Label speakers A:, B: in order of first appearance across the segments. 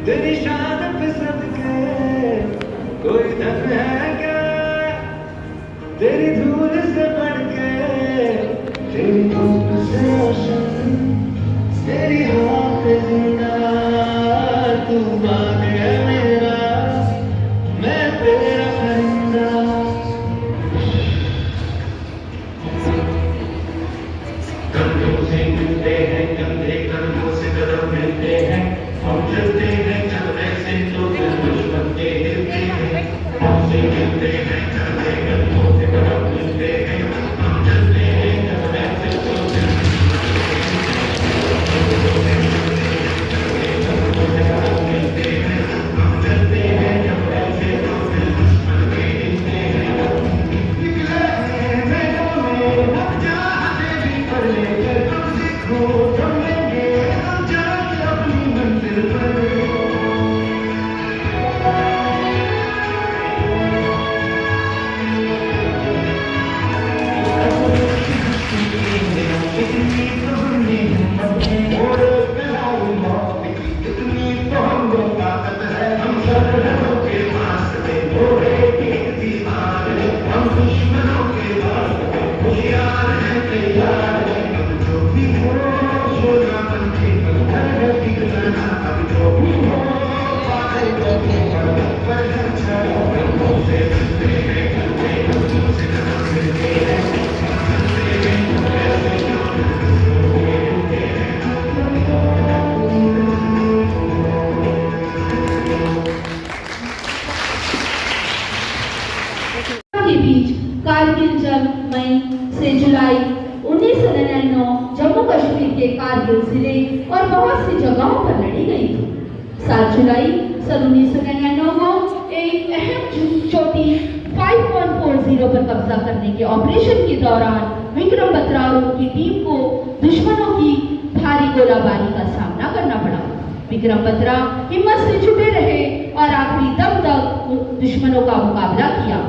A: तेरी शान पे सदके कोई धन है क्या, तेरी धूल से बढ़ के, तेरी धूप से रोशन, तेरी हाथ पे जिंदा, तू बाग है मेरा, मैं तेरा परिंदा। कंधों से मिलते हैं कंधे, कंधों से कदम मिलते हैं, हम चलते हैं चलने से तो दिल दुश्मन के हिलते हैं। हमसे मिलते हैं चलते कंधों से कदम मिलते हैं, हम चलते हैं चलने से तो दिल मिलते हैं, हम चलते हैं चलने से तो दिल दुश्मन के हिलते हैं। निकले हैं मैदान में अब चाहते भी कर लेकर कब सीखो जब लेंगे हम जाके अपनी मंजिल पर। इतनी तो हमने हिम्मत है और कलाऊ मौत की, इतनी तो हम में ताकत है, हम सरहदों के वास्ते मोड़े एक दीवार है, हम दुश्मनों के वास्ते होशियार हैं तैयार हैं। अब जो भी हो सोना बन के पत्थर है पिघलना, अब जो भी हो पागल बन के पर है छाया। कंधों से मिलते हैं कंधे, कंधों से कदम मिलते हैं, हम चलते हैं ऐसे जो
B: के बीच कारगिल जंग मई से जुलाई 1999 जम्मू कश्मीर के कारगिल जिले और बहुत सी जगहों पर लड़ी गई थी। 7 जुलाई सन 1999 को एक अहम चोटी 5.40 पर कब्जा करने के ऑपरेशन के दौरान विक्रम बत्रा और उनकी टीम को दुश्मनों की भारी गोलाबारी का सामना करना पड़ा। विक्रम बत्रा हिम्मत से जुटे रहे और आखिरी दम तक दुश्मनों का मुकाबला किया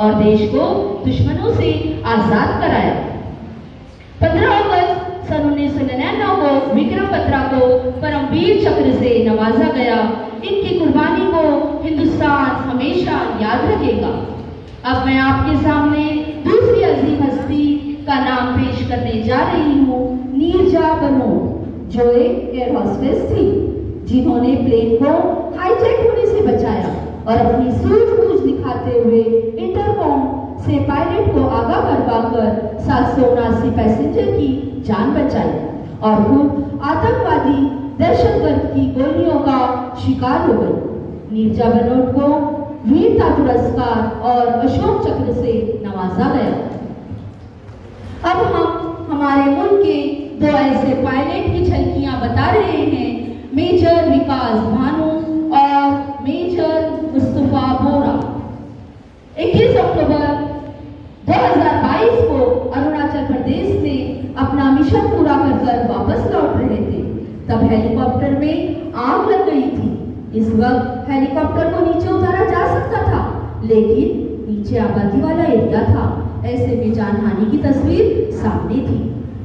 B: और देश को दुश्मनों से आजाद कराया। 15 अगस्त सन 1999 को विक्रम बत्रा को परमवीर चक्र से नवाजा गया। इनकी कुर्बानी को हिंदुस्तान हमेशा याद रखेगा। अब मैं आपके सामने दूसरी अजीम हस्ती का नाम पेश करने जा रही हूँ, नीरजा बनोट, जो एक एयर होस्टेस थी जिन्होंने प्लेन को हाईजैक होने से बचाया और अपनी सूझबूझ दिखाते हुए इंटरकॉम से पायलट को आगाह करवाकर 779 पैसेंजर की जान बचाई और खुद आतंकवादी दहशतगर्द की गोलियों का शिकार हो गई। नीरजा बनोट को वीरता पुरस्कार और अशोक चक्र से नवाजा गया। अब हम हमारे मुल्क के 2 ऐसे पायलट की झलकियां बता रहे हैं, मेजर विकास भानु और मेजर मुस्तफा बोरा। 21 अक्टूबर 2022 को अरुणाचल प्रदेश से अपना मिशन पूरा कर वापस लौट रहे थे। तब हेलीकॉप्टर में आग लग गई थी। इस वक्त हेलीकॉप्टर को नीचे उतारा जा सकता था, लेकिन नीचे आबादी वाला एरिया था। ऐसे में जानहानि की तस्वीर सामने थी।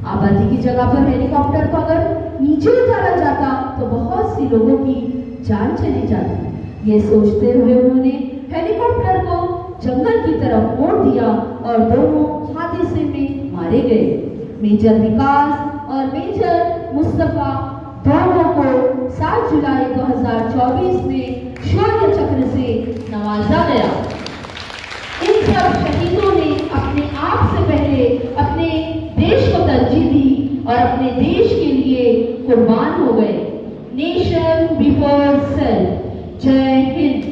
B: आबादी की जगह पर हेलीकॉप्टर को अगर नीचे उतारा जाता तो बहुत सी लोगों की जान चली जाती। ये सोचते हुए उन्होंने हेलीकॉप्टर को जंगल की तरफ मोड़ दिया और दोनों हादसे में मारे गए। मेजर विकास और मेजर मुस्तफा दोनों को 7 जुलाई 2024 में शौर्य चक्र से नवाजा गया। इन सब शहीदों ने अपने आप से पहले अपने देश को तरजीह दी और अपने देश के लिए कुर्बान हो गए। Nation before self. जय हिंद।